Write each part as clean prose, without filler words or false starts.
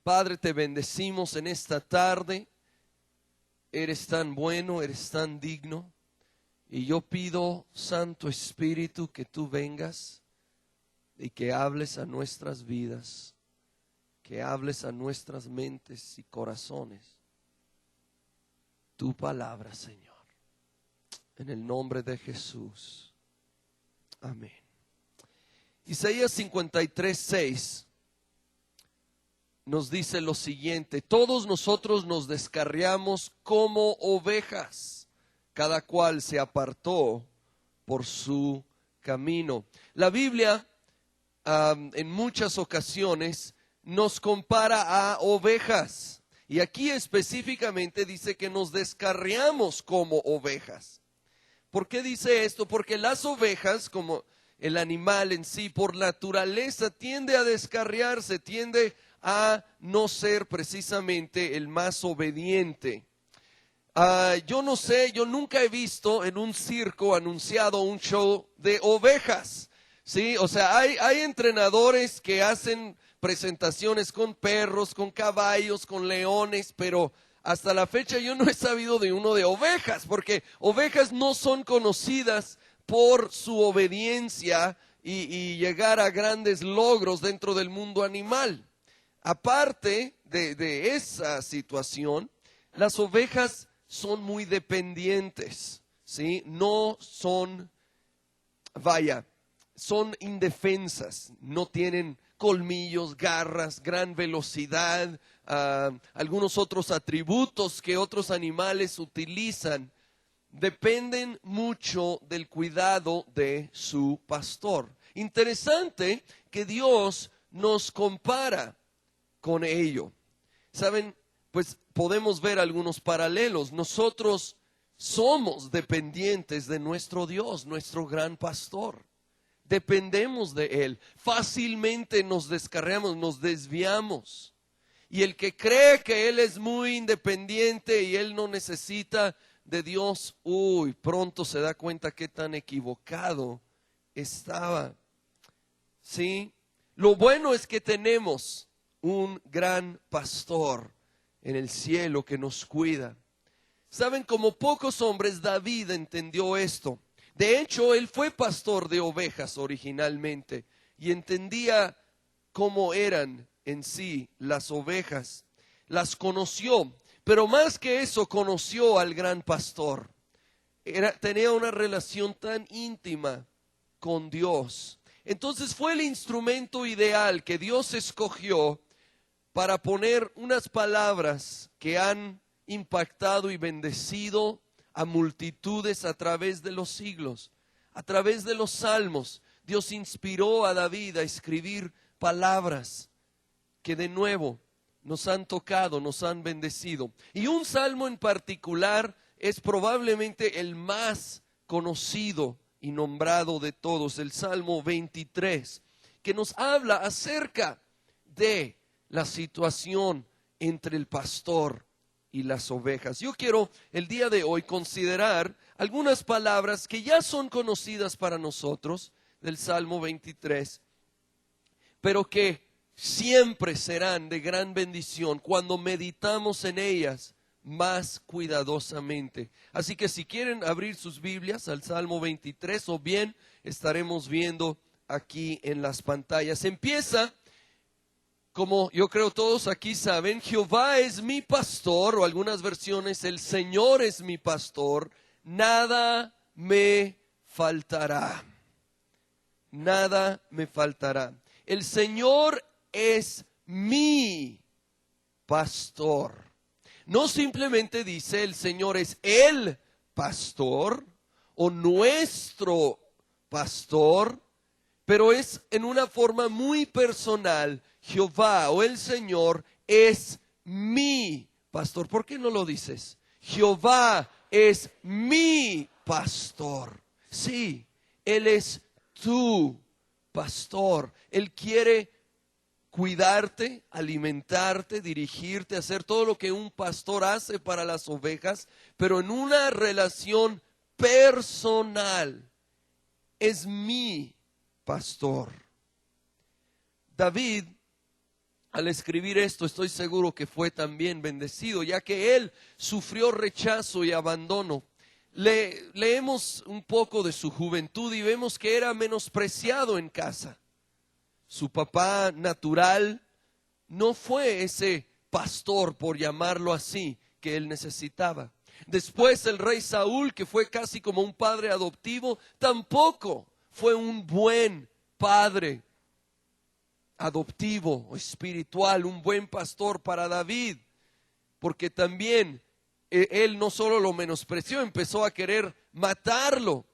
Padre, te bendecimos en esta tarde. Eres tan bueno, eres tan digno. Y yo pido, Santo Espíritu, que tú vengas y que hables a nuestras vidas, que hables a nuestras mentes y corazones. Tu palabra, Señor. En el nombre de Jesús. Amén. Isaías 53:6 nos dice lo siguiente: todos nosotros nos descarriamos como ovejas, cada cual se apartó por su camino. La Biblia en muchas ocasiones nos compara a ovejas, y aquí específicamente dice que nos descarriamos como ovejas. ¿Por qué dice esto? Porque las ovejas, como el animal en sí, por naturaleza tiende a descarriarse, tiende a no ser precisamente el más obediente. Yo no sé, yo nunca he visto en un circo anunciado un show de ovejas, ¿sí? O sea, hay entrenadores que hacen presentaciones con perros, con caballos, con leones, pero hasta la fecha yo no he sabido de uno de ovejas, porque ovejas no son conocidas por su obediencia y llegar a grandes logros dentro del mundo animal. Aparte de esa situación, las ovejas son muy dependientes, ¿sí? No son, son indefensas, no tienen colmillos, garras, gran velocidad, algunos otros atributos que otros animales utilizan. Dependen mucho del cuidado de su pastor. Interesante que Dios nos compara con ello. ¿Saben? Pues podemos ver algunos paralelos. Nosotros somos dependientes de nuestro Dios, nuestro gran pastor. Dependemos de Él. Fácilmente nos descarriamos, nos desviamos. Y el que cree que Él es muy independiente y Él no necesita de Dios, pronto se da cuenta qué tan equivocado estaba. ¿Sí? Lo bueno es que tenemos un gran pastor en el cielo que nos cuida. Saben, como pocos hombres, David entendió esto. De hecho, él fue pastor de ovejas originalmente y entendía cómo eran en sí las ovejas. Las conoció, pero más que eso, conoció al gran pastor. Tenía una relación tan íntima con Dios. Entonces fue el instrumento ideal que Dios escogió para poner unas palabras que han impactado y bendecido a multitudes a través de los siglos, a través de los salmos. Dios inspiró a David a escribir palabras que de nuevo nos han tocado, nos han bendecido. Y un salmo en particular es probablemente el más conocido y nombrado de todos, el Salmo 23, que nos habla acerca de la situación entre el pastor y las ovejas. Yo quiero el día de hoy considerar algunas palabras que ya son conocidas para nosotros del Salmo 23, pero que siempre serán de gran bendición cuando meditamos en ellas más cuidadosamente. Así que si quieren abrir sus Biblias al Salmo 23, o bien estaremos viendo aquí en las pantallas. Empieza, como yo creo todos aquí saben, Jehová es mi pastor, o algunas versiones, el Señor es mi pastor, nada me faltará. Nada me faltará. El Señor es mi pastor. No simplemente dice el Señor es el pastor o nuestro pastor, pero es en una forma muy personal. Jehová o el Señor es mi pastor. ¿Por qué no lo dices? Jehová es mi pastor. Sí, Él es tu pastor. Él quiere cuidarte, alimentarte, dirigirte, hacer todo lo que un pastor hace para las ovejas, pero en una relación personal. Es mi pastor. David al escribir esto, estoy seguro que fue también bendecido, ya que él sufrió rechazo y abandono. Leemos un poco de su juventud y vemos que era menospreciado en casa. Su papá natural no fue ese pastor, por llamarlo así, que él necesitaba. Después el rey Saúl, que fue casi como un padre adoptivo, tampoco fue un buen padre adoptivo o espiritual, un buen pastor para David, porque también él no solo lo menospreció, empezó a querer matarlo.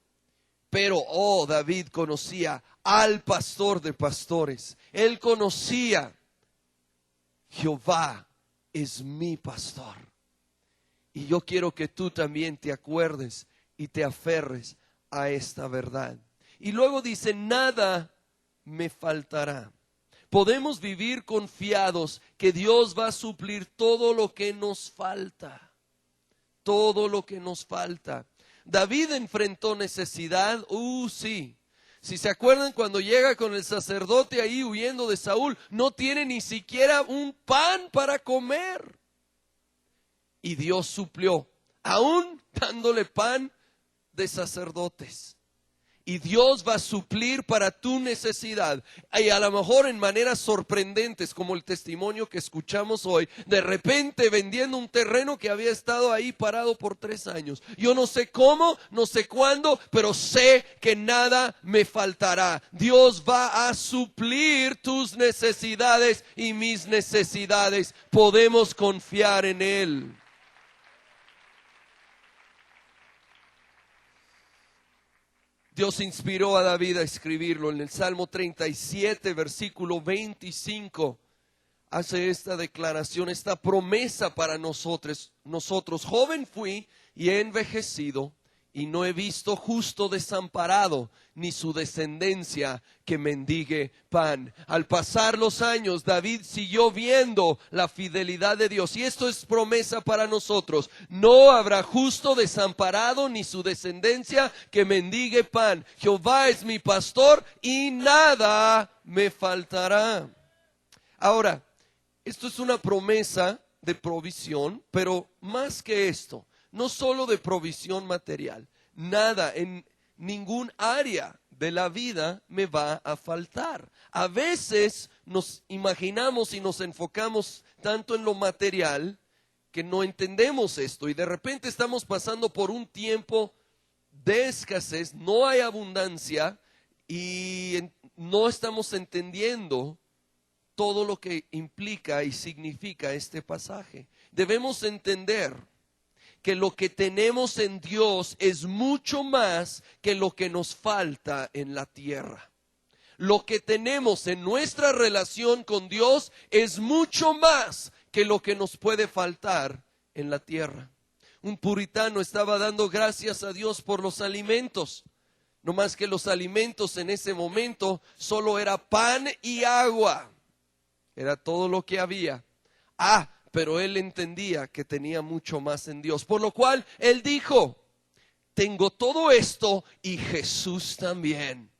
Pero, David conocía al pastor de pastores. Él conocía, Jehová es mi pastor. Y yo quiero que tú también te acuerdes y te aferres a esta verdad. Y luego dice, nada me faltará. Podemos vivir confiados que Dios va a suplir todo lo que nos falta. Todo lo que nos falta. David enfrentó necesidad, sí. Si se acuerdan, cuando llega con el sacerdote ahí huyendo de Saúl, no tiene ni siquiera un pan para comer. Y Dios suplió, aún dándole pan de sacerdotes. Y Dios va a suplir para tu necesidad. Y a lo mejor en maneras sorprendentes, como el testimonio que escuchamos hoy. De repente vendiendo un terreno que había estado ahí parado por 3 años. Yo no sé cómo, no sé cuándo, pero sé que nada me faltará. Dios va a suplir tus necesidades y mis necesidades. Podemos confiar en Él. Dios inspiró a David a escribirlo en el Salmo 37, versículo 25. Hace esta declaración, esta promesa para nosotros. Joven fui y he envejecido y no he visto justo desamparado, ni su descendencia que mendigue pan. Al pasar los años, David siguió viendo la fidelidad de Dios. Y esto es promesa para nosotros. No habrá justo desamparado, ni su descendencia que mendigue pan. Jehová es mi pastor y nada me faltará. Ahora, esto es una promesa de provisión, pero más que esto, no solo de provisión material, nada en ningún área de la vida me va a faltar. A veces nos imaginamos y nos enfocamos tanto en lo material que no entendemos esto y de repente estamos pasando por un tiempo de escasez, no hay abundancia y no estamos entendiendo todo lo que implica y significa este pasaje. Debemos entender que lo que tenemos en Dios es mucho más que lo que nos falta en la tierra. Lo que tenemos en nuestra relación con Dios es mucho más que lo que nos puede faltar en la tierra. Un puritano estaba dando gracias a Dios por los alimentos. No más que los alimentos en ese momento solo era pan y agua. Era todo lo que había. Pero él entendía que tenía mucho más en Dios. Por lo cual él dijo, tengo todo esto y Jesús también.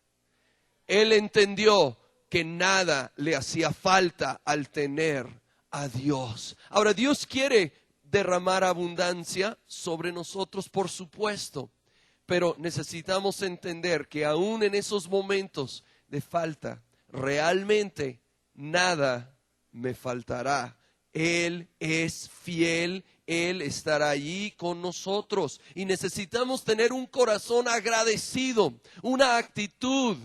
Él entendió que nada le hacía falta al tener a Dios. Ahora, Dios quiere derramar abundancia sobre nosotros, por supuesto. Pero necesitamos entender que aún en esos momentos de falta, realmente nada me faltará. Él es fiel, Él estará allí con nosotros. Y necesitamos tener un corazón agradecido, una actitud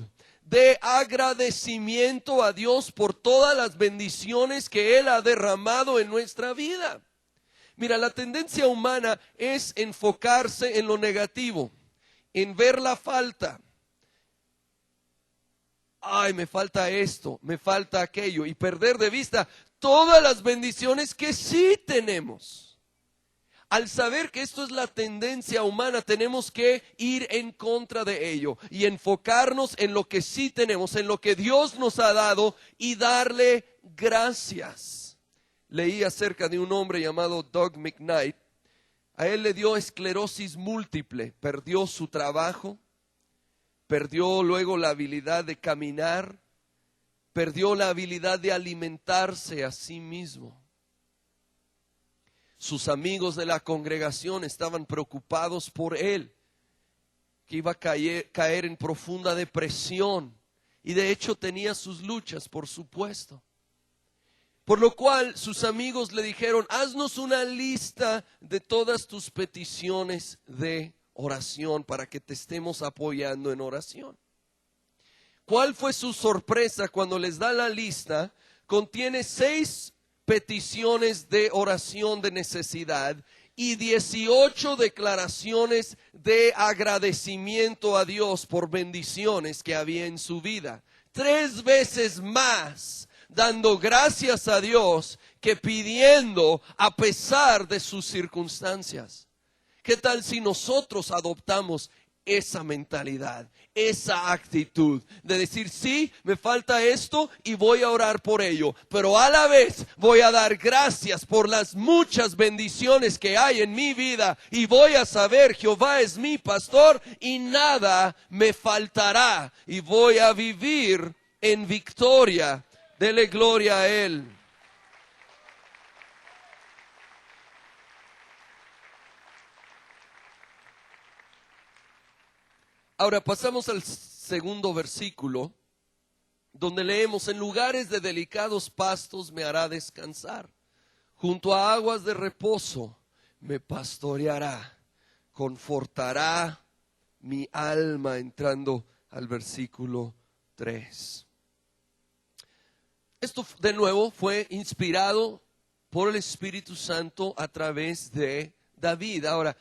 de agradecimiento a Dios por todas las bendiciones que Él ha derramado en nuestra vida. Mira, la tendencia humana es enfocarse en lo negativo, en ver la falta. Me falta esto, me falta aquello, y perder de vista todas las bendiciones que sí tenemos. Al saber que esto es la tendencia humana, tenemos que ir en contra de ello y enfocarnos en lo que sí tenemos, en lo que Dios nos ha dado y darle gracias. Leí acerca de un hombre llamado Doug McKnight. A él le dio esclerosis múltiple, perdió su trabajo, perdió luego la habilidad de caminar, perdió la habilidad de alimentarse a sí mismo. Sus amigos de la congregación estaban preocupados por él, que iba a caer en profunda depresión. Y de hecho tenía sus luchas, por supuesto. Por lo cual sus amigos le dijeron: haznos una lista de todas tus peticiones de oración para que te estemos apoyando en oración. ¿Cuál fue su sorpresa cuando les da la lista? Contiene 6 peticiones de oración de necesidad y 18 declaraciones de agradecimiento a Dios por bendiciones que había en su vida. 3 veces más dando gracias a Dios que pidiendo a pesar de sus circunstancias. ¿Qué tal si nosotros adoptamos esa mentalidad, esa actitud de decir: sí, me falta esto y voy a orar por ello, pero a la vez voy a dar gracias por las muchas bendiciones que hay en mi vida y voy a saber: Jehová es mi pastor y nada me faltará, y voy a vivir en victoria? Dele gloria a Él. Ahora pasamos al segundo versículo, donde leemos: en lugares de delicados pastos me hará descansar, junto a aguas de reposo me pastoreará, confortará mi alma. Entrando al versículo 3. Esto de nuevo fue inspirado por el Espíritu Santo a través de David. Ahora,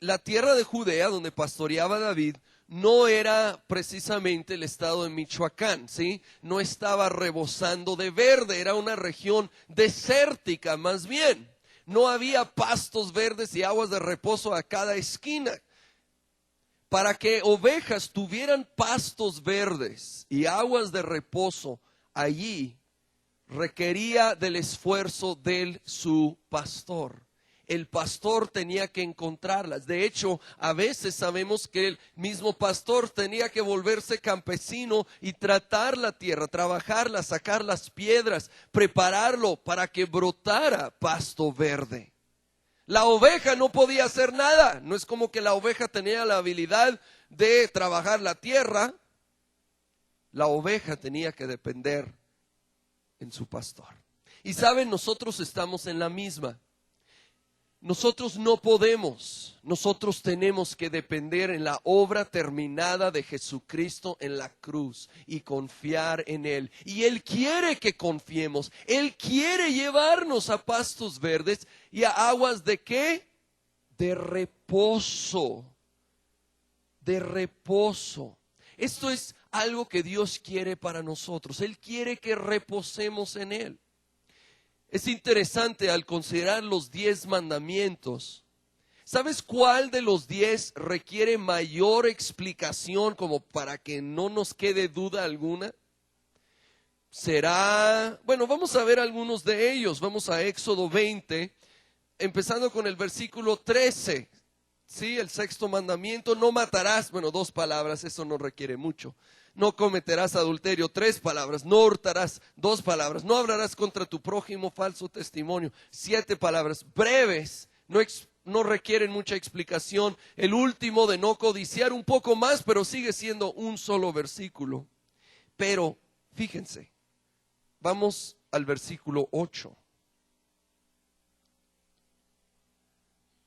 la tierra de Judea donde pastoreaba David no era precisamente el estado de Michoacán, ¿sí? No estaba rebosando de verde, era una región desértica más bien. No había pastos verdes y aguas de reposo a cada esquina. Para que ovejas tuvieran pastos verdes y aguas de reposo allí, requería del esfuerzo de su pastor. El pastor tenía que encontrarlas. De hecho, a veces sabemos que el mismo pastor tenía que volverse campesino y tratar la tierra, trabajarla, sacar las piedras, prepararlo para que brotara pasto verde. La oveja no podía hacer nada. No es como que la oveja tenía la habilidad de trabajar la tierra. La oveja tenía que depender en su pastor. Y saben, nosotros estamos en la misma. Nosotros no podemos, nosotros tenemos que depender en la obra terminada de Jesucristo en la cruz y confiar en Él. Y Él quiere que confiemos, Él quiere llevarnos a pastos verdes y a aguas ¿de qué? De reposo, de reposo. Esto es algo que Dios quiere para nosotros. Él quiere que reposemos en Él. Es interesante al considerar los 10 mandamientos. ¿Sabes cuál de los 10 requiere mayor explicación como para que no nos quede duda alguna? Vamos a ver algunos de ellos. Vamos a Éxodo 20, empezando con el versículo 13. Sí, el 6º mandamiento: no matarás. 2 palabras, eso no requiere mucho. No cometerás adulterio, 3 palabras. No hurtarás, 2 palabras. No hablarás contra tu prójimo falso testimonio, 7 palabras. Breves, no requieren mucha explicación. El último, de no codiciar, un poco más, pero sigue siendo un solo versículo. Pero, fíjense, vamos al versículo 8.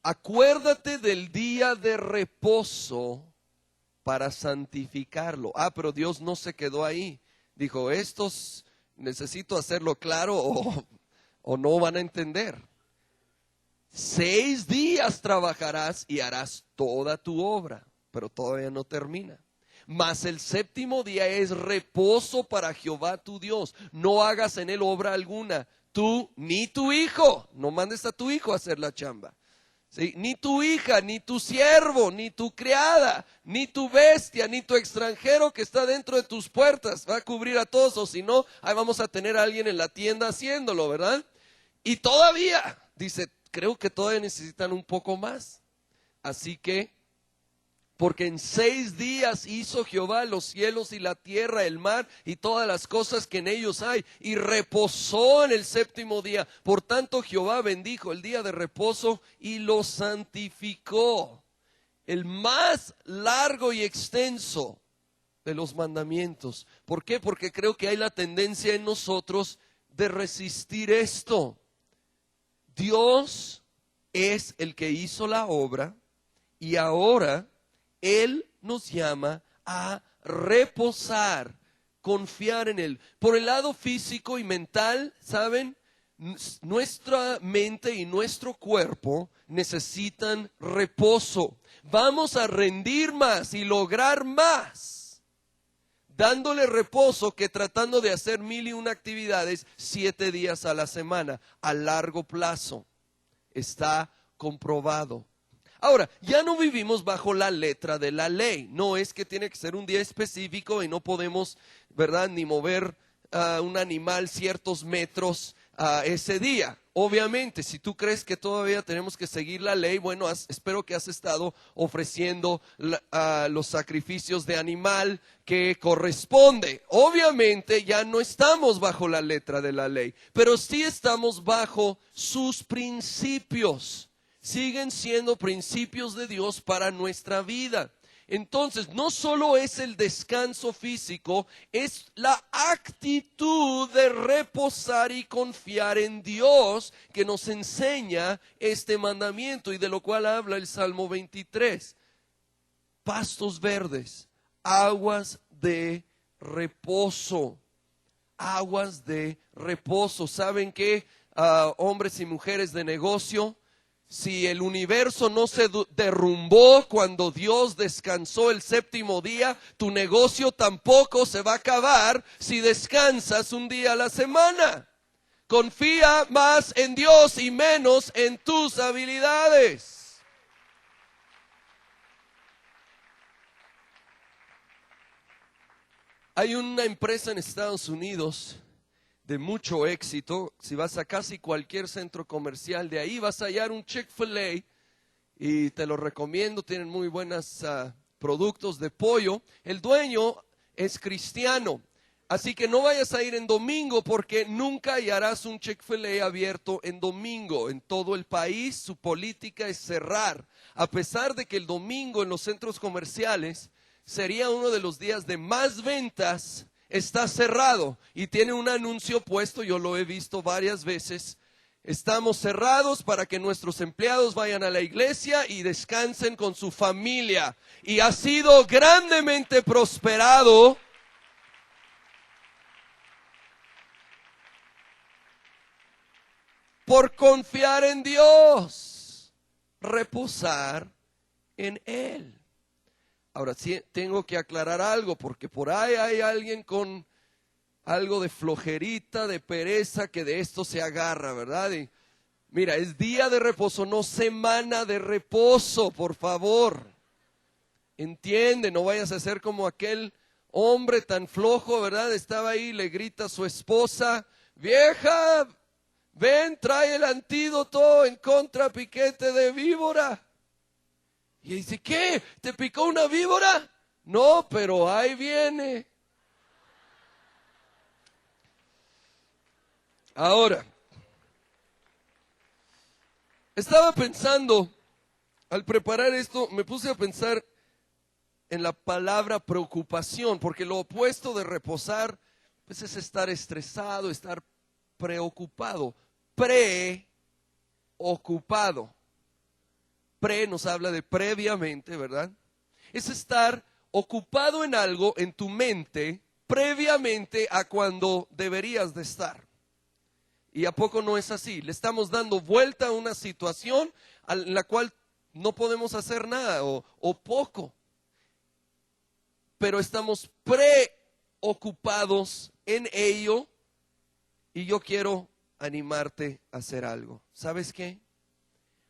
Acuérdate del día de reposo para santificarlo. Pero Dios no se quedó ahí. Dijo: estos necesito hacerlo claro o no van a entender. 6 días trabajarás y harás toda tu obra, pero todavía no termina. Mas el 7º día es reposo para Jehová tu Dios. No hagas en él obra alguna, tú ni tu hijo. No mandes a tu hijo a hacer la chamba. ¿Sí? Ni tu hija, ni tu siervo, ni tu criada, ni tu bestia, ni tu extranjero que está dentro de tus puertas. Va a cubrir a todos, o si no, ahí vamos a tener a alguien en la tienda haciéndolo, ¿verdad? Y todavía, dice, creo que todavía necesitan un poco más. Así que Porque en 6 días hizo Jehová los cielos y la tierra, el mar y todas las cosas que en ellos hay, y reposó en el 7º día. Por tanto Jehová bendijo el día de reposo y lo santificó. El más largo y extenso de los mandamientos. ¿Por qué? Porque creo que hay la tendencia en nosotros de resistir esto. Dios es el que hizo la obra y ahora Él nos llama a reposar, confiar en Él. Por el lado físico y mental, ¿saben? Nuestra mente y nuestro cuerpo necesitan reposo. Vamos a rendir más y lograr más, dándole reposo que tratando de hacer 1001 actividades 7 días a la semana, a largo plazo. Está comprobado. Ahora, ya no vivimos bajo la letra de la ley. No es que tiene que ser un día específico y no podemos, ¿verdad?, ni mover un animal ciertos metros ese día. Obviamente, si tú crees que todavía tenemos que seguir la ley, bueno, espero que has estado ofreciendo los sacrificios de animal que corresponde. Obviamente ya no estamos bajo la letra de la ley, pero sí estamos bajo sus principios. Siguen siendo principios de Dios para nuestra vida. Entonces, no solo es el descanso físico, es la actitud de reposar y confiar en Dios que nos enseña este mandamiento y de lo cual habla el Salmo 23. Pastos verdes, aguas de reposo, aguas de reposo. ¿Saben qué, hombres y mujeres de negocio? Si el universo no se derrumbó cuando Dios descansó el 7º día, tu negocio tampoco se va a acabar si descansas un día a la semana. Confía más en Dios y menos en tus habilidades. Hay una empresa en Estados Unidos de mucho éxito. Si vas a casi cualquier centro comercial de ahí vas a hallar un Chick-fil-A y te lo recomiendo, tienen muy buenos productos de pollo. El dueño es cristiano, así que no vayas a ir en domingo porque nunca hallarás un Chick-fil-A abierto en domingo. En todo el país su política es cerrar, a pesar de que el domingo en los centros comerciales sería uno de los días de más ventas. Está cerrado y tiene un anuncio puesto, yo lo he visto varias veces. Estamos cerrados para que nuestros empleados vayan a la iglesia y descansen con su familia. Y ha sido grandemente prosperado por confiar en Dios, reposar en Él. Ahora sí tengo que aclarar algo, porque por ahí hay alguien con algo de flojerita, de pereza, que de esto se agarra, ¿verdad? Y mira, es día de reposo, no semana de reposo, por favor. Entiende, no vayas a ser como aquel hombre tan flojo, ¿verdad? Estaba ahí, le grita a su esposa: vieja, ven, trae el antídoto en contra piquete de víbora. Y dice: ¿qué? ¿Te picó una víbora? No, pero ahí viene. Ahora, estaba pensando, al preparar esto, me puse a pensar en la palabra preocupación, porque lo opuesto de reposar, pues, es estar estresado, estar preocupado. Preocupado. Pre nos habla de previamente, ¿verdad? Es estar ocupado en algo en tu mente previamente a cuando deberías de estar. ¿Y a poco no es así? Le estamos dando vuelta a una situación en la cual no podemos hacer nada o poco. Pero estamos preocupados en ello y yo quiero animarte a hacer algo. ¿Sabes qué?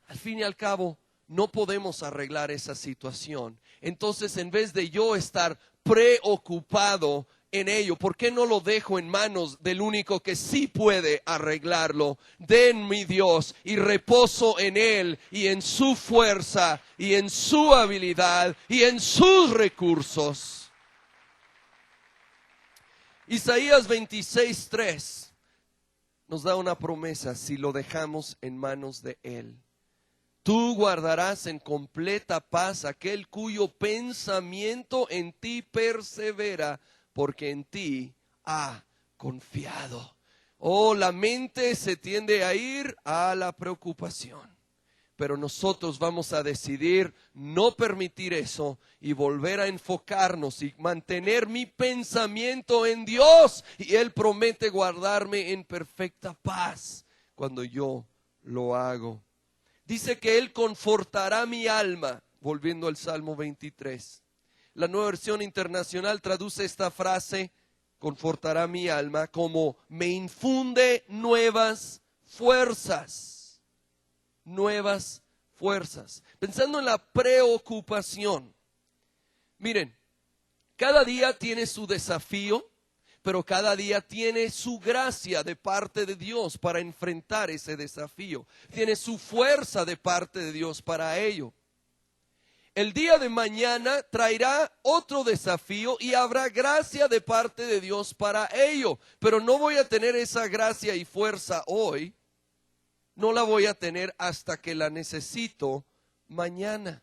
Al fin y al cabo, no podemos arreglar esa situación. Entonces, en vez de yo estar preocupado en ello? ¿Por qué no lo dejo en manos del único que sí puede arreglarlo? En mi Dios, y reposo en Él y en su fuerza y en su habilidad y en sus recursos. Isaías 26:3 nos da una promesa: si lo dejamos en manos de Él. Tú guardarás en completa paz aquel cuyo pensamiento en ti persevera, porque en ti ha confiado. Oh, la mente se tiende a ir a la preocupación, pero nosotros vamos a decidir no permitir eso y volver a enfocarnos y mantener mi pensamiento en Dios. Y Él promete guardarme en perfecta paz cuando yo lo hago. Dice que Él confortará mi alma, volviendo al Salmo 23. La Nueva Versión Internacional traduce esta frase, confortará mi alma, como me infunde nuevas fuerzas. Nuevas fuerzas. Pensando en la preocupación. Miren, cada día tiene su desafío, pero cada día tiene su gracia de parte de Dios para enfrentar ese desafío. Tiene su fuerza de parte de Dios para ello. El día de mañana traerá otro desafío y habrá gracia de parte de Dios para ello. Pero no voy a tener esa gracia y fuerza hoy. No la voy a tener hasta que la necesito mañana.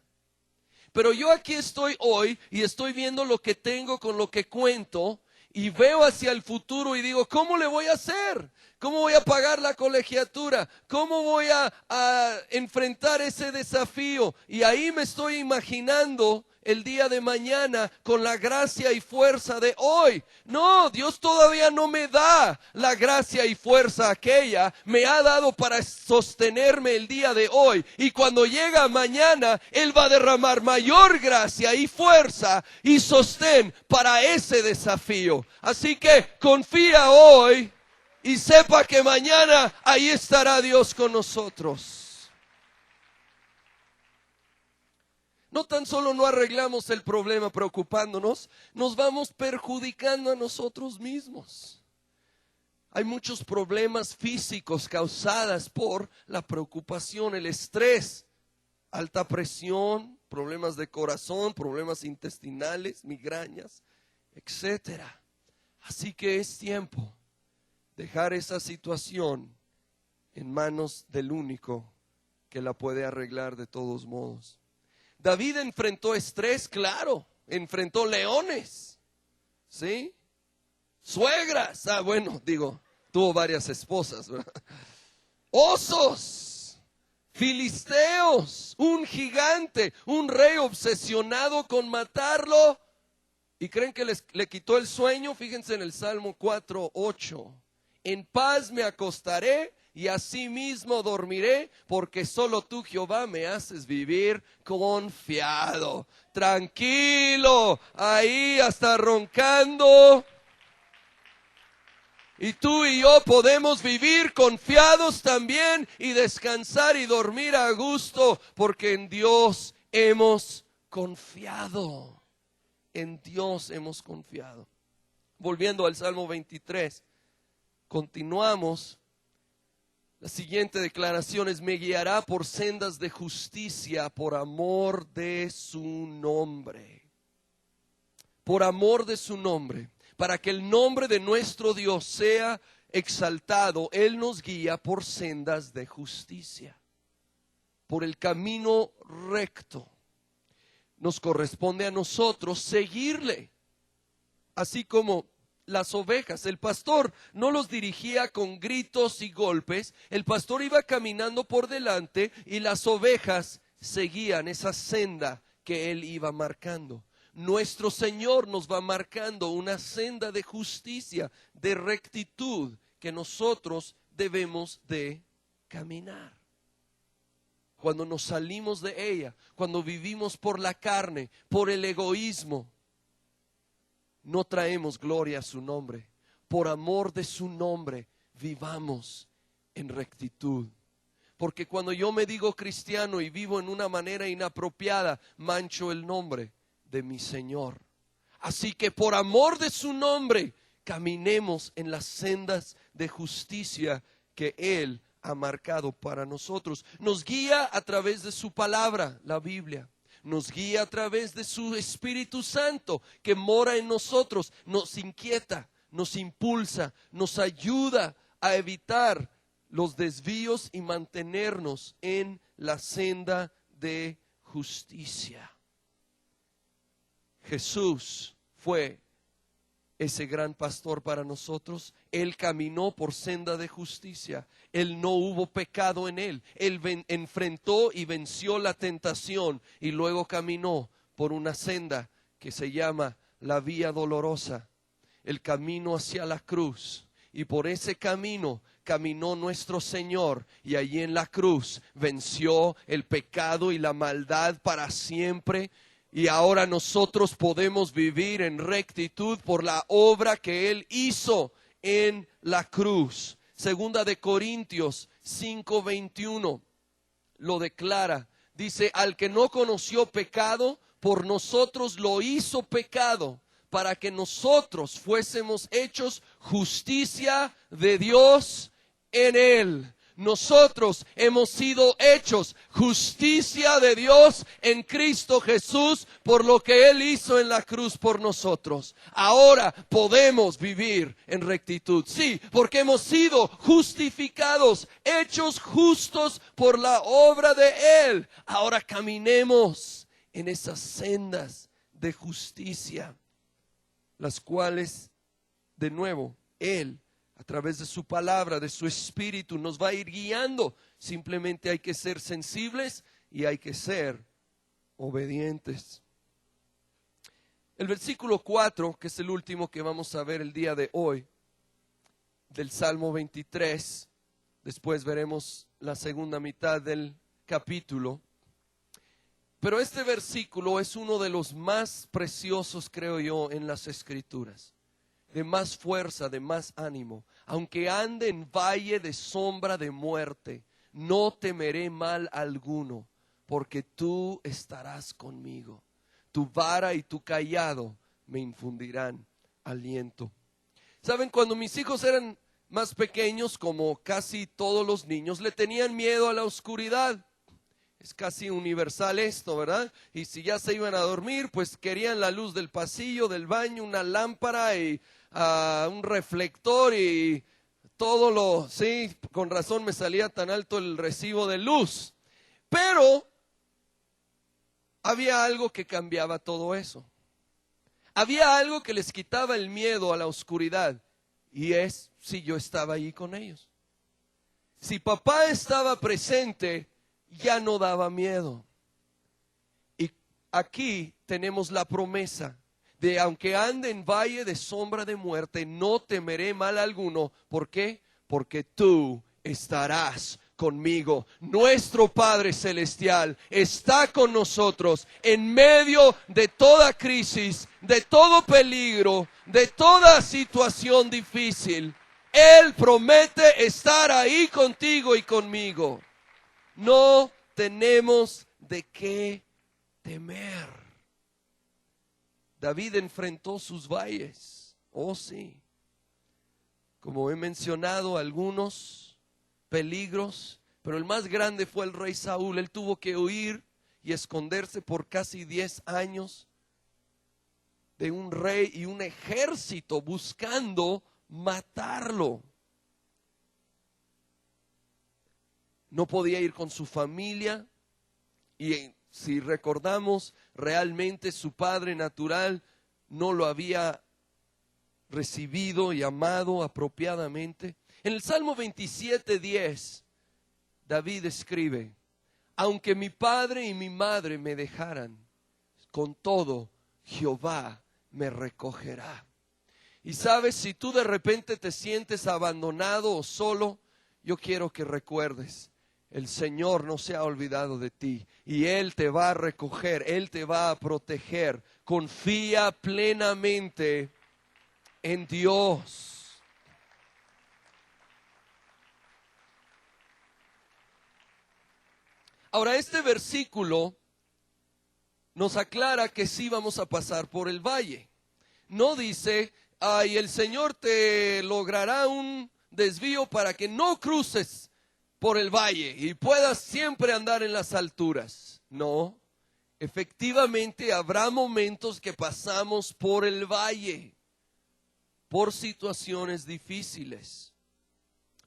Pero yo aquí estoy hoy y estoy viendo lo que tengo con lo que cuento. Y veo hacia el futuro y digo, ¿cómo le voy a hacer? ¿Cómo voy a pagar la colegiatura? ¿Cómo voy a enfrentar ese desafío? Y ahí me estoy imaginando el día de mañana con la gracia y fuerza de hoy. No, Dios todavía no me da la gracia y fuerza aquella. Me ha dado para sostenerme el día de hoy. Y cuando llega mañana, Él va a derramar mayor gracia y fuerza y sostén para ese desafío. Así que confía hoy y sepa que mañana ahí estará Dios con nosotros. No tan solo no arreglamos el problema preocupándonos, nos vamos perjudicando a nosotros mismos. Hay muchos problemas físicos causados por la preocupación, el estrés, alta presión, problemas de corazón, problemas intestinales, migrañas, etcétera. Así que es tiempo de dejar esa situación en manos del único que la puede arreglar de todos modos. David enfrentó estrés, claro, enfrentó leones, ¿sí? Suegras, tuvo varias esposas, ¿verdad? Osos, filisteos, un gigante, un rey obsesionado con matarlo. ¿Y creen que le quitó el sueño? Fíjense en el Salmo 4:8. En paz me acostaré y asimismo dormiré, porque solo tú, Jehová, me haces vivir confiado. Tranquilo, ahí hasta roncando. Y tú y yo podemos vivir confiados también y descansar y dormir a gusto, porque en Dios hemos confiado. En Dios hemos confiado. Volviendo al Salmo 23, continuamos. La siguiente declaración es: me guiará por sendas de justicia por amor de su nombre. Por amor de su nombre. Para que el nombre de nuestro Dios sea exaltado, Él nos guía por sendas de justicia. Por el camino recto. Nos corresponde a nosotros seguirle. Así como las ovejas, el pastor no los dirigía con gritos y golpes, el pastor iba caminando por delante y las ovejas seguían esa senda que él iba marcando. Nuestro Señor nos va marcando una senda de justicia, de rectitud que nosotros debemos de caminar. Cuando nos salimos de ella, cuando vivimos por la carne, por el egoísmo, no traemos gloria a su nombre. Por amor de su nombre, vivamos en rectitud. Porque cuando yo me digo cristiano y vivo en una manera inapropiada, mancho el nombre de mi Señor. Así que por amor de su nombre, caminemos en las sendas de justicia que Él ha marcado para nosotros. Nos guía a través de su palabra, la Biblia. Nos guía a través de su Espíritu Santo que mora en nosotros. Nos inquieta, nos impulsa, nos ayuda a evitar los desvíos y mantenernos en la senda de justicia. Jesús fue ese gran pastor para nosotros. Él caminó por senda de justicia. Él no hubo pecado en él. Él enfrentó y venció la tentación y luego caminó por una senda que se llama la vía dolorosa, el camino hacia la cruz. Y por ese camino caminó nuestro Señor, y allí en la cruz venció el pecado y la maldad para siempre. Y ahora nosotros podemos vivir en rectitud por la obra que Él hizo en la cruz. Segunda de Corintios 5:21 lo declara. Dice, al que no conoció pecado, por nosotros lo hizo pecado, para que nosotros fuésemos hechos justicia de Dios en Él. Nosotros hemos sido hechos justicia de Dios en Cristo Jesús por lo que Él hizo en la cruz por nosotros. Ahora podemos vivir en rectitud. Sí, porque hemos sido justificados, hechos justos por la obra de Él. Ahora caminemos en esas sendas de justicia, las cuales, de nuevo, Él, a través de su palabra, de su espíritu, nos va a ir guiando. Simplemente hay que ser sensibles y hay que ser obedientes. El versículo 4, que es el último que vamos a ver el día de hoy, del Salmo 23, después veremos la segunda mitad del capítulo. Pero este versículo es uno de los más preciosos, creo yo, en las Escrituras. De más fuerza, de más ánimo. Aunque ande en valle de sombra de muerte, no temeré mal alguno, porque tú estarás conmigo. Tu vara y tu cayado me infundirán aliento. ¿Saben? Cuando mis hijos eran más pequeños, como casi todos los niños, le tenían miedo a la oscuridad. Es casi universal esto, ¿verdad? Y si ya se iban a dormir, pues querían la luz del pasillo, del baño, una lámpara y un reflector y todo lo, sí, con razón me salía tan alto el recibo de luz. Pero había algo que cambiaba todo eso. Había algo que les quitaba el miedo a la oscuridad, y es si yo estaba ahí con ellos. Si papá estaba presente, ya no daba miedo. Y aquí tenemos la promesa de aunque ande en valle de sombra de muerte, no temeré mal alguno. ¿Por qué? Porque tú estarás conmigo. Nuestro Padre Celestial está con nosotros en medio de toda crisis, de todo peligro, de toda situación difícil. Él promete estar ahí contigo y conmigo. No tenemos de qué temer. David enfrentó sus valles, oh sí. Como he mencionado, algunos peligros, pero el más grande fue el rey Saúl. Él tuvo que huir y esconderse por casi 10 años de un rey y un ejército buscando matarlo. No podía ir con su familia y si recordamos, realmente su padre natural no lo había recibido y amado apropiadamente. En el Salmo 27:10, David escribe: aunque mi padre y mi madre me dejaran, con todo Jehová me recogerá. Y sabes, si tú de repente te sientes abandonado o solo, yo quiero que recuerdes, el Señor no se ha olvidado de ti y Él te va a recoger, Él te va a proteger. Confía plenamente en Dios. Ahora, este versículo nos aclara que sí vamos a pasar por el valle. no dice, y el Señor te logrará un desvío para que no cruces por el valle y puedas siempre andar en las alturas. No, efectivamente habrá momentos que pasamos por el valle, por situaciones difíciles.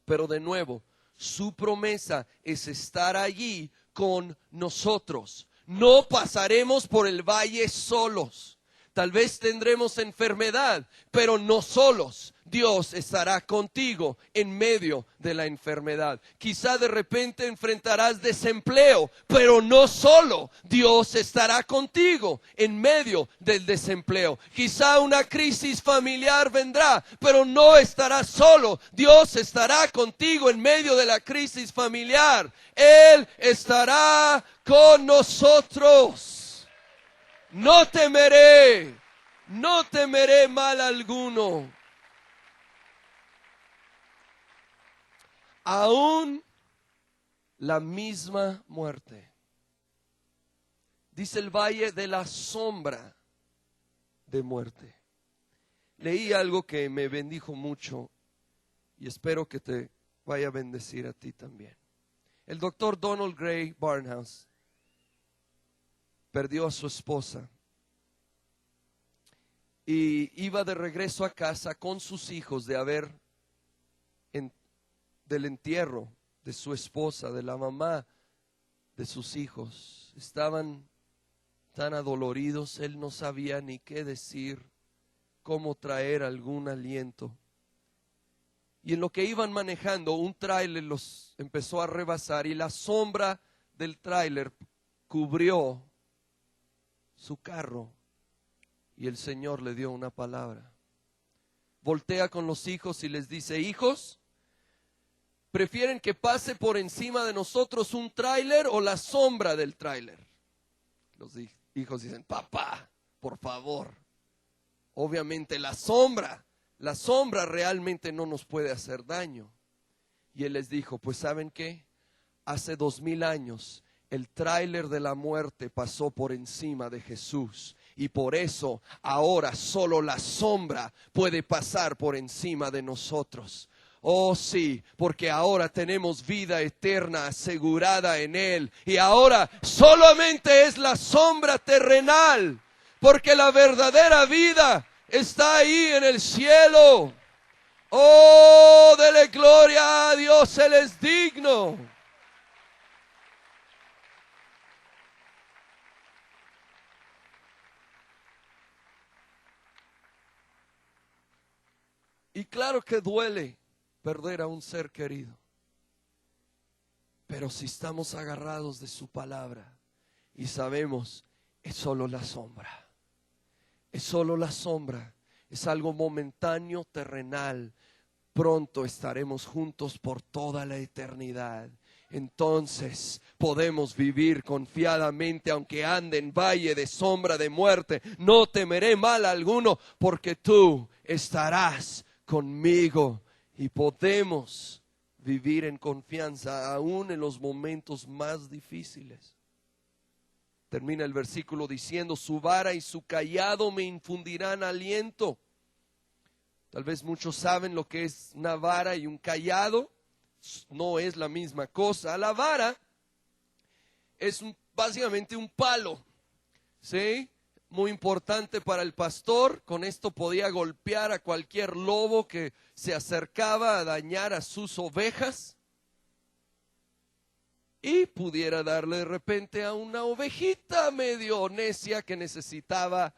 Pero de nuevo, su promesa es estar allí con nosotros. No pasaremos por el valle solos. Tal vez tendremos enfermedad, pero no solos. Dios estará contigo en medio de la enfermedad. Quizá de repente enfrentarás desempleo, pero no solo. Dios estará contigo en medio del desempleo. Quizá una crisis familiar vendrá, pero no estarás solo. Dios estará contigo en medio de la crisis familiar. Él estará con nosotros. No temeré mal alguno. Aún la misma muerte. Dice el valle de la sombra de muerte. Leí algo que me bendijo mucho y espero que te vaya a bendecir a ti también. El doctor Donald Gray Barnhouse perdió a su esposa y iba de regreso a casa con sus hijos del entierro de su esposa, de la mamá de sus hijos. Estaban tan adoloridos, él no sabía ni qué decir, cómo traer algún aliento. Y en lo que iban manejando, un tráiler los empezó a rebasar y la sombra del tráiler cubrió su carro y el Señor le dio una palabra. Voltea con los hijos y les dice: hijos, ¿prefieren que pase por encima de nosotros un tráiler o la sombra del tráiler? Los hijos dicen: papá, por favor. Obviamente la sombra realmente no nos puede hacer daño. Y él les dijo: pues ¿saben qué? Hace 2000 años el tráiler de la muerte pasó por encima de Jesús. Y por eso ahora solo la sombra puede pasar por encima de nosotros. Oh sí, porque ahora tenemos vida eterna asegurada en Él. Y ahora solamente es la sombra terrenal, porque la verdadera vida está ahí en el cielo. Oh, dele gloria a Dios, Él es digno. Y claro que duele perder a un ser querido. Pero si estamos agarrados de su palabra y sabemos, es solo la sombra. Es solo la sombra. Es algo momentáneo, terrenal. Pronto estaremos juntos por toda la eternidad. Entonces podemos vivir confiadamente, aunque ande en valle de sombra de muerte. No temeré mal alguno, porque tú estarás conmigo. Y podemos vivir en confianza aún en los momentos más difíciles. Termina el versículo diciendo: su vara y su cayado me infundirán aliento. Tal vez muchos saben lo que es una vara y un cayado. No es la misma cosa. La vara es básicamente un palo, ¿sí? Muy importante para el pastor. Con esto podía golpear a cualquier lobo que se acercaba a dañar a sus ovejas. Y pudiera darle de repente a una ovejita medio necia que necesitaba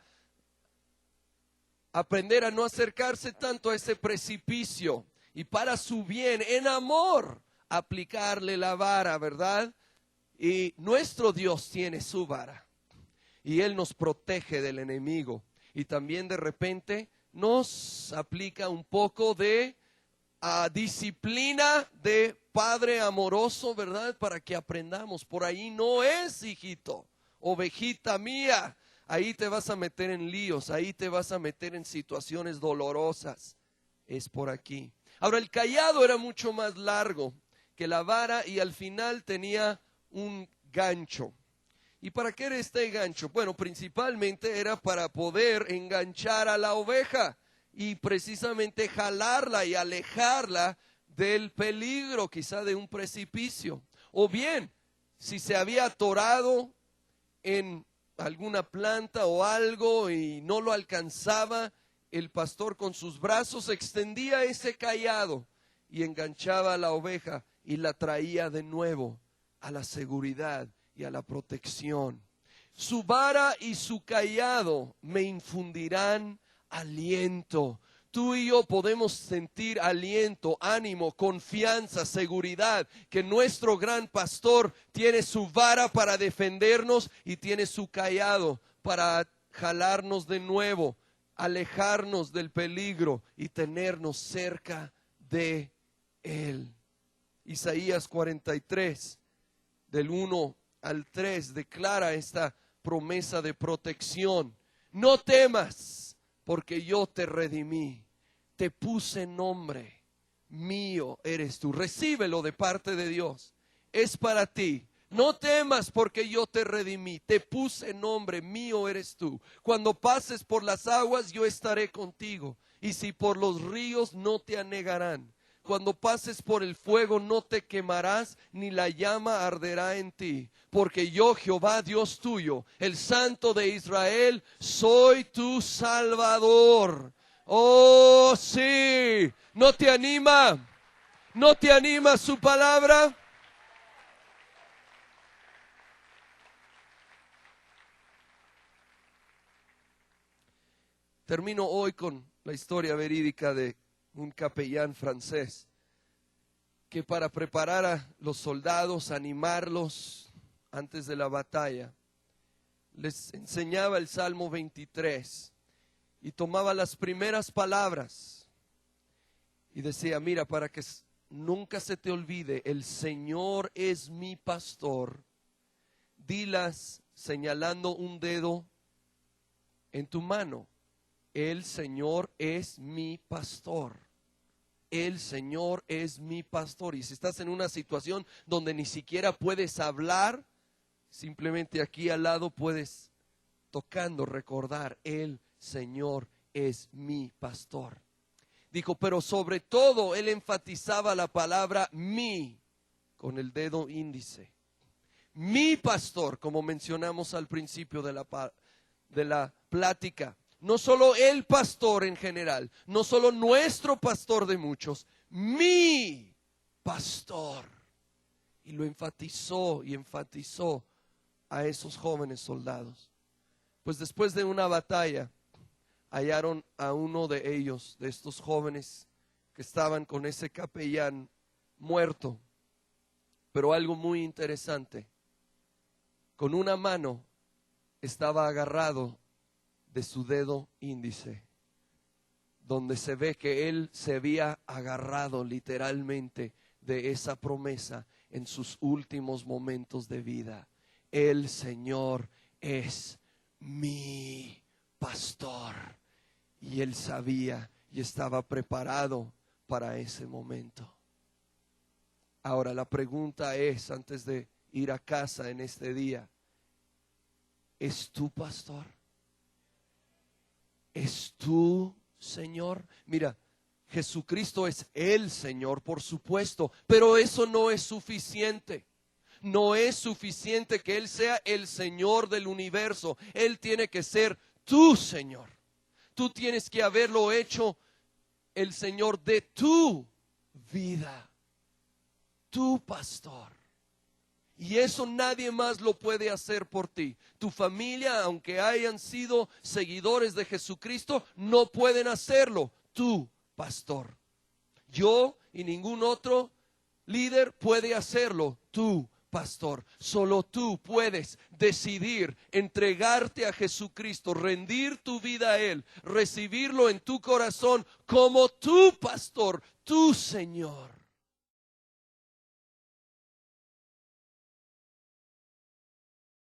aprender a no acercarse tanto a ese precipicio. Y para su bien, en amor, aplicarle la vara, ¿verdad? Y nuestro Dios tiene su vara. Y Él nos protege del enemigo. Y también de repente nos aplica un poco de disciplina de padre amoroso, ¿verdad? Para que aprendamos. Por ahí no es, hijito, ovejita mía. Ahí te vas a meter en líos, ahí te vas a meter en situaciones dolorosas. Es por aquí. Ahora, el cayado era mucho más largo que la vara y al final tenía un gancho. ¿Y para qué era este gancho? Bueno, principalmente era para poder enganchar a la oveja y precisamente jalarla y alejarla del peligro, quizá de un precipicio. O bien, si se había atorado en alguna planta o algo y no lo alcanzaba, el pastor con sus brazos extendía ese cayado y enganchaba a la oveja y la traía de nuevo a la seguridad y a la protección. Su vara y su cayado me infundirán aliento. Tú y yo podemos sentir aliento, ánimo, confianza, seguridad, que nuestro gran pastor tiene su vara para defendernos y tiene su cayado para jalarnos de nuevo, alejarnos del peligro y tenernos cerca de Él. Isaías 43, del 1 al 3, declara esta promesa de protección. No temas, porque yo te redimí, te puse nombre, mío eres tú. Recíbelo de parte de Dios, es para ti. No temas porque yo te redimí, te puse nombre, mío eres tú. Cuando pases por las aguas yo estaré contigo, y si por los ríos no te anegarán. Cuando pases por el fuego no te quemarás, ni la llama arderá en ti. Porque yo, Jehová, Dios tuyo, el Santo de Israel, soy tu Salvador. Oh, sí. ¿No te anima? ¿No te anima su palabra? Termino hoy con la historia verídica de un capellán francés que para preparar a los soldados, animarlos antes de la batalla, les enseñaba el Salmo 23 y tomaba las primeras palabras y decía, mira, para que nunca se te olvide, el Señor es mi pastor, dilas señalando un dedo en tu mano. El Señor es mi pastor. El Señor es mi pastor. Y si estás en una situación donde ni siquiera puedes hablar, simplemente aquí al lado puedes, tocando, recordar, el Señor es mi pastor. Dijo, pero sobre todo él enfatizaba la palabra mi con el dedo índice. Mi pastor, como mencionamos al principio de la plática. No solo el pastor en general, no solo nuestro pastor de muchos, mi pastor. Y lo enfatizó y enfatizó a esos jóvenes soldados. Pues después de una batalla, hallaron a uno de ellos, de estos jóvenes que estaban con ese capellán muerto. Pero algo muy interesante, con una mano estaba agarrado de su dedo índice, donde se ve que él se había agarrado literalmente de esa promesa en sus últimos momentos de vida. El Señor es mi pastor. Y él sabía y estaba preparado para ese momento. Ahora la pregunta es, antes de ir a casa en este día, ¿es tu pastor? ¿Es tu Señor? Mira, Jesucristo es el Señor, por supuesto, pero eso no es suficiente. No es suficiente que Él sea el Señor del universo. Él tiene que ser tu Señor. Tú tienes que haberlo hecho el Señor de tu vida, tu pastor. Y eso nadie más lo puede hacer por ti. Tu familia, aunque hayan sido seguidores de Jesucristo, no pueden hacerlo. Tu pastor. Yo y ningún otro líder puede hacerlo. Tu pastor. Solo tú puedes decidir entregarte a Jesucristo, rendir tu vida a Él, recibirlo en tu corazón como tu pastor, tu Señor.